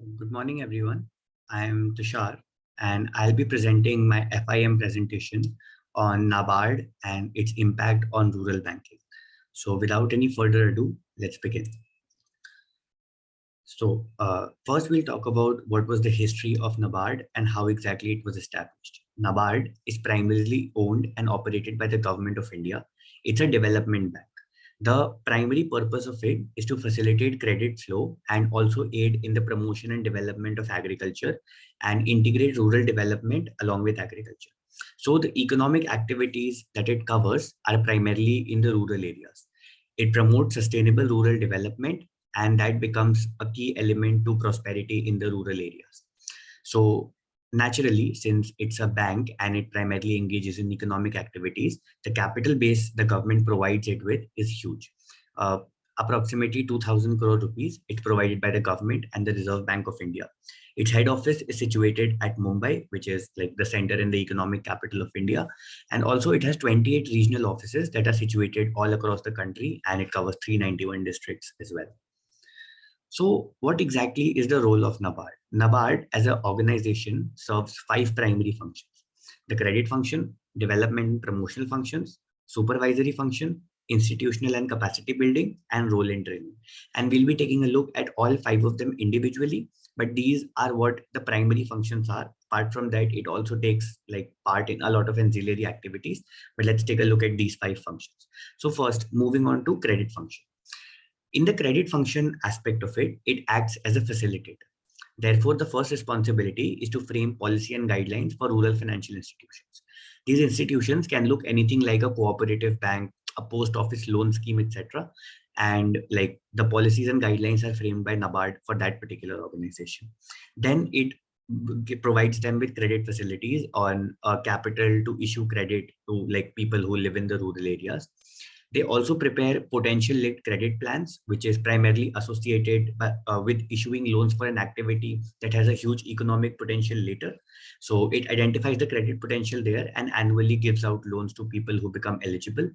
Good morning, everyone. I am Tushar, and I'll be presenting my FIM presentation on NABARD and its impact on rural banking. So without any further ado, let's begin. So first we'll talk about what was the history of NABARD and how exactly it was established. NABARD is primarily owned and operated by the Government of India. It's a development bank. The primary purpose of it is to facilitate credit flow and also aid in the promotion and development of agriculture and integrate rural development along with agriculture. So the economic activities that it covers are primarily in the rural areas. It promotes sustainable rural development, and that becomes a key element to prosperity in the rural areas. So naturally, since it's a bank and it primarily engages in economic activities, the capital base the government provides it with is huge. Approximately 2,000 crore rupees it's provided by the government and the Reserve Bank of India. Its head office is situated at Mumbai, which is like the center and the economic capital of India. And also it has 28 regional offices that are situated all across the country, and it covers 391 districts as well. So what exactly is the role of NABARD? NABARD as an organization serves 5 primary functions: the credit function, development and promotional functions, supervisory function, institutional and capacity building, and role and training. And we'll be taking a look at all 5 of them individually, but these are what the primary functions are. Apart from that, it also takes like part in a lot of ancillary activities, but let's take a look at these 5 functions. So first, moving on to credit function. In the credit function aspect of it, it acts as a facilitator. Therefore, the first responsibility is to frame policy and guidelines for rural financial institutions. These institutions can look anything like a cooperative bank, a post office loan scheme, etc. And like the policies and guidelines are framed by NABARD for that particular organization. Then it provides them with credit facilities on capital to issue credit to like people who live in the rural areas. They also prepare potential linked credit plans, which is primarily associated with issuing loans for an activity that has a huge economic potential later. So it identifies the credit potential there and annually gives out loans to people who become eligible.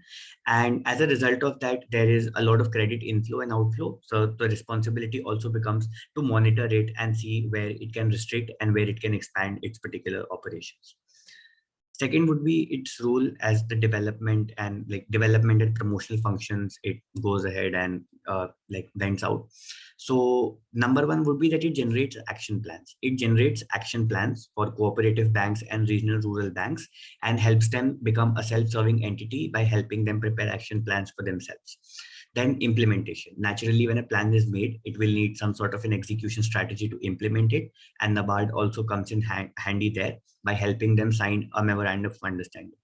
And as a result of that, there is a lot of credit inflow and outflow. So the responsibility also becomes to monitor it and see where it can restrict and where it can expand its particular operations. Second would be its role as the development and promotional functions. It goes ahead and like vents out. So number one would be that it generates action plans. It generates action plans for cooperative banks and regional rural banks and helps them become a self-serving entity by helping them prepare action plans for themselves. Then implementation. Naturally, when a plan is made, it will need some sort of an execution strategy to implement it. And NABARD also comes in handy there by helping them sign a memorandum of understanding.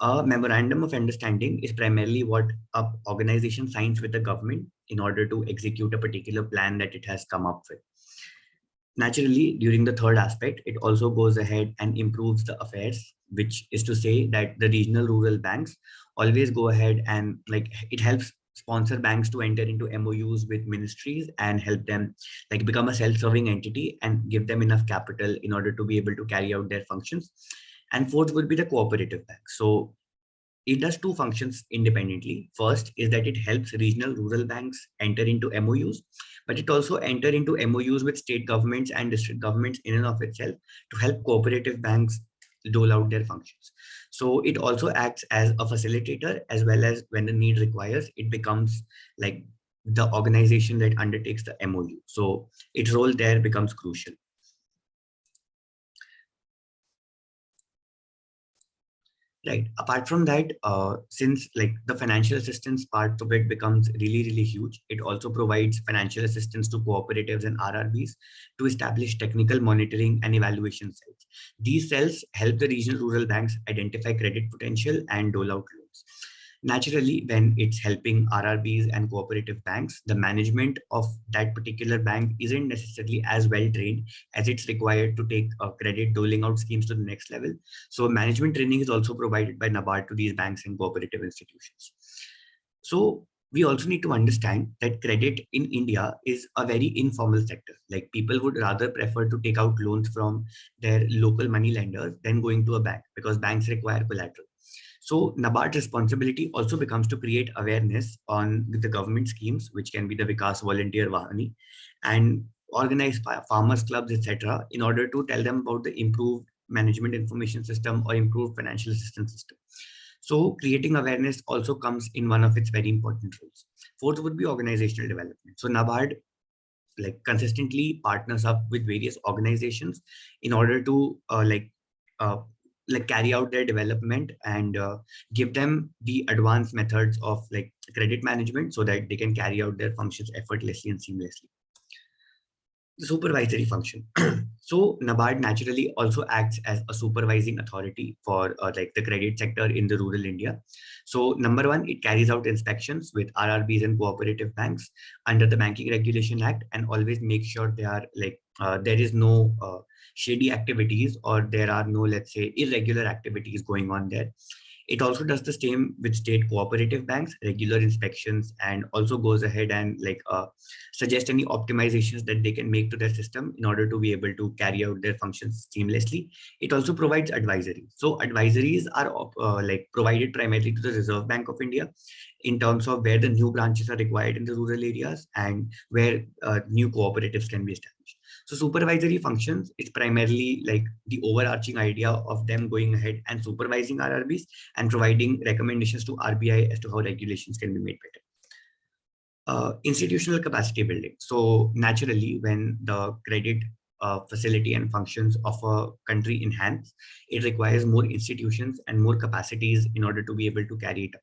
A memorandum of understanding is primarily what an organization signs with the government in order to execute a particular plan that it has come up with. Naturally, during the third aspect, it also goes ahead and improves the affairs, which is to say that the regional rural banks always go ahead and like it helps sponsor banks to enter into MOUs with ministries and help them like become a self-serving entity and give them enough capital in order to be able to carry out their functions. And fourth would be the cooperative bank. So it does 2 functions independently. First is that it helps regional rural banks enter into MOUs, but it also enter into MOUs with state governments and district governments in and of itself to help cooperative banks dole out their functions. So it also acts as a facilitator, as well as when the need requires, it becomes like the organization that undertakes the MOU. So its role there becomes crucial. Right. Apart from that, since like the financial assistance part of it becomes really, really huge, it also provides financial assistance to cooperatives and RRBs to establish technical monitoring and evaluation cells. These cells help the regional rural banks identify credit potential and dole out loans. Naturally, when it's helping RRBs and cooperative banks, the management of that particular bank isn't necessarily as well trained as it's required to take credit doling out schemes to the next level. So management training is also provided by NABARD to these banks and cooperative institutions. So we also need to understand that credit in India is a very informal sector. Like people would rather prefer to take out loans from their local money lenders than going to a bank because banks require collateral. So NABARD's responsibility also becomes to create awareness on the government schemes, which can be the Vikas Volunteer Vahani, and organize farmers clubs, etc., in order to tell them about the improved management information system or improved financial assistance system. So creating awareness also comes in one of its very important roles. Fourth would be organizational development. So NABARD consistently partners up with various organizations in order to uh, carry out their development and give them the advanced methods of credit management so that they can carry out their functions effortlessly and seamlessly. The supervisory function. So NABARD naturally also acts as a supervising authority for the credit sector in the rural India. So number one, it carries out inspections with RRBs and cooperative banks under the Banking Regulation Act, and always make sure they are there is no shady activities, or there are no, let's say, irregular activities going on there. It also does the same with state cooperative banks, regular inspections, and also goes ahead and suggest any optimizations that they can make to their system in order to be able to carry out their functions seamlessly. It also provides advisory. So advisories are provided primarily to the Reserve Bank of India in terms of where the new branches are required in the rural areas and where new cooperatives can be established. So supervisory functions is primarily like the overarching idea of them going ahead and supervising RRBs and providing recommendations to RBI as to how regulations can be made better. Institutional capacity building. So naturally, when the credit facility and functions of a country enhance, it requires more institutions and more capacities in order to be able to carry it out.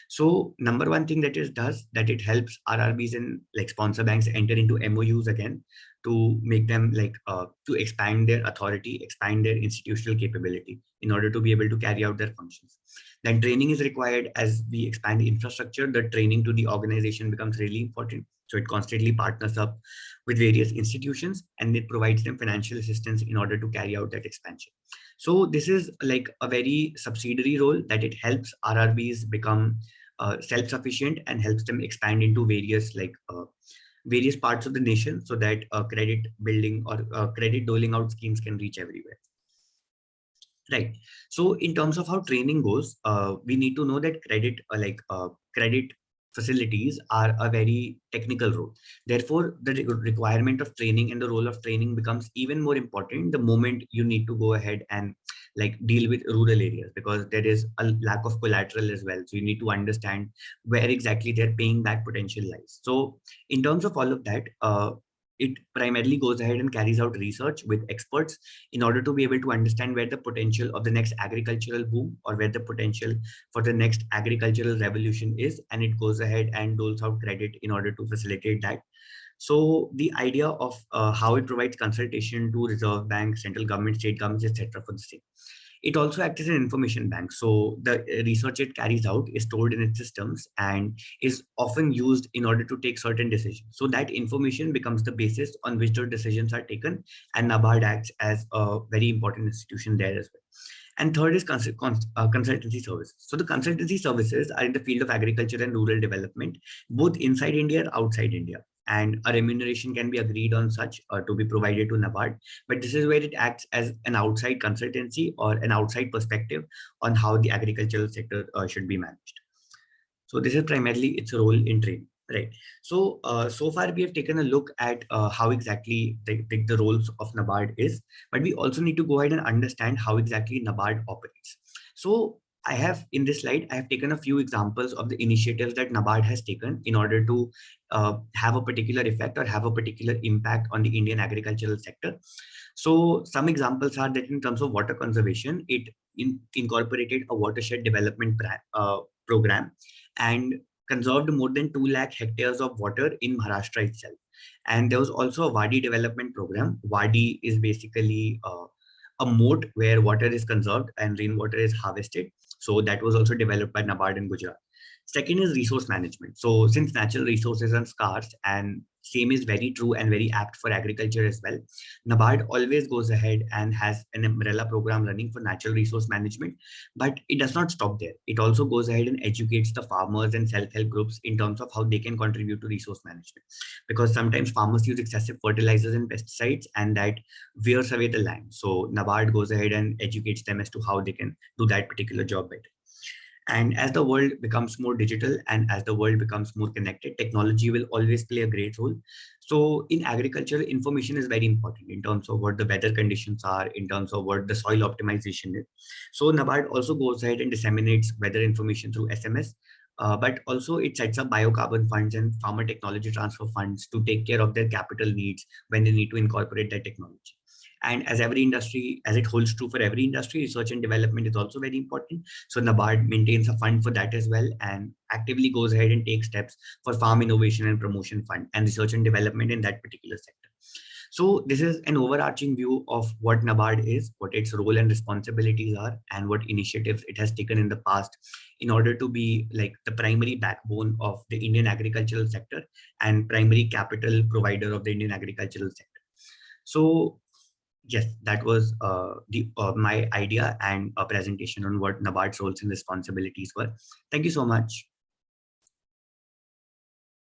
So number one thing that it does, that it helps RRBs and sponsor banks enter into MOUs again to make them to expand their authority, expand their institutional capability in order to be able to carry out their functions. Then training is required. As we expand the infrastructure, the training to the organization becomes really important. So it constantly partners up with various institutions and it provides them financial assistance in order to carry out that expansion. So this is like a very subsidiary role that it helps RRBs become self-sufficient and helps them expand into various parts of the nation so that credit building or credit doling out schemes can reach everywhere. Right. So in terms of how training goes, we need to know that credit facilities are a very technical role. Therefore, the requirement of training and the role of training becomes even more important the moment you need to go ahead and deal with rural areas, because there is a lack of collateral as well. So you need to understand where exactly their paying back potential lies. So in terms of all of that, it primarily goes ahead and carries out research with experts in order to be able to understand where the potential of the next agricultural boom or where the potential for the next agricultural revolution is, and it goes ahead and doles out credit in order to facilitate that. So the idea of how it provides consultation to Reserve Bank, central government, state governments, etc. for the same. It also acts as an information bank. So the research it carries out is stored in its systems and is often used in order to take certain decisions. So that information becomes the basis on which the decisions are taken, and NABARD acts as a very important institution there as well. And third is consultancy services. So the consultancy services are in the field of agriculture and rural development, both inside India and outside India. And a remuneration can be agreed on such to be provided to NABARD. But this is where it acts as an outside consultancy or an outside perspective on how the agricultural sector should be managed. So this is primarily its role in training. Right. So, so far we have taken a look at how exactly the roles of NABARD is, but we also need to go ahead and understand how exactly NABARD operates. So I have in this slide, I have taken a few examples of the initiatives that NABARD has taken in order to have a particular effect or have a particular impact on the Indian agricultural sector. So some examples are that in terms of water conservation, it incorporated a watershed development program and conserved more than 2 lakh hectares of water in Maharashtra itself. And there was also a Wadi development program. Wadi is basically a moat where water is conserved and rainwater is harvested. So that was also developed by NABARD in Gujarat. Second is resource management. So since natural resources are scarce, and same is very true and very apt for agriculture as well, NABARD always goes ahead and has an umbrella program running for natural resource management, but it does not stop there. It also goes ahead and educates the farmers and self-help groups in terms of how they can contribute to resource management, because sometimes farmers use excessive fertilizers and pesticides and that wears away the land. So NABARD goes ahead and educates them as to how they can do that particular job better. And as the world becomes more digital and as the world becomes more connected, technology will always play a great role. So in agriculture, information is very important in terms of what the weather conditions are, in terms of what the soil optimization is. So NABARD also goes ahead and disseminates weather information through SMS, but also it sets up biocarbon funds and farmer technology transfer funds to take care of their capital needs when they need to incorporate that technology. And as every industry, as it holds true for every industry, research and development is also very important. So NABARD maintains a fund for that as well and actively goes ahead and takes steps for farm innovation and promotion fund and research and development in that particular sector. So this is an overarching view of what NABARD is, what its role and responsibilities are, and what initiatives it has taken in the past in order to be like the primary backbone of the Indian agricultural sector and primary capital provider of the Indian agricultural sector. So yes, that was the my idea and a presentation on what NABARD's roles and responsibilities were. Thank you so much.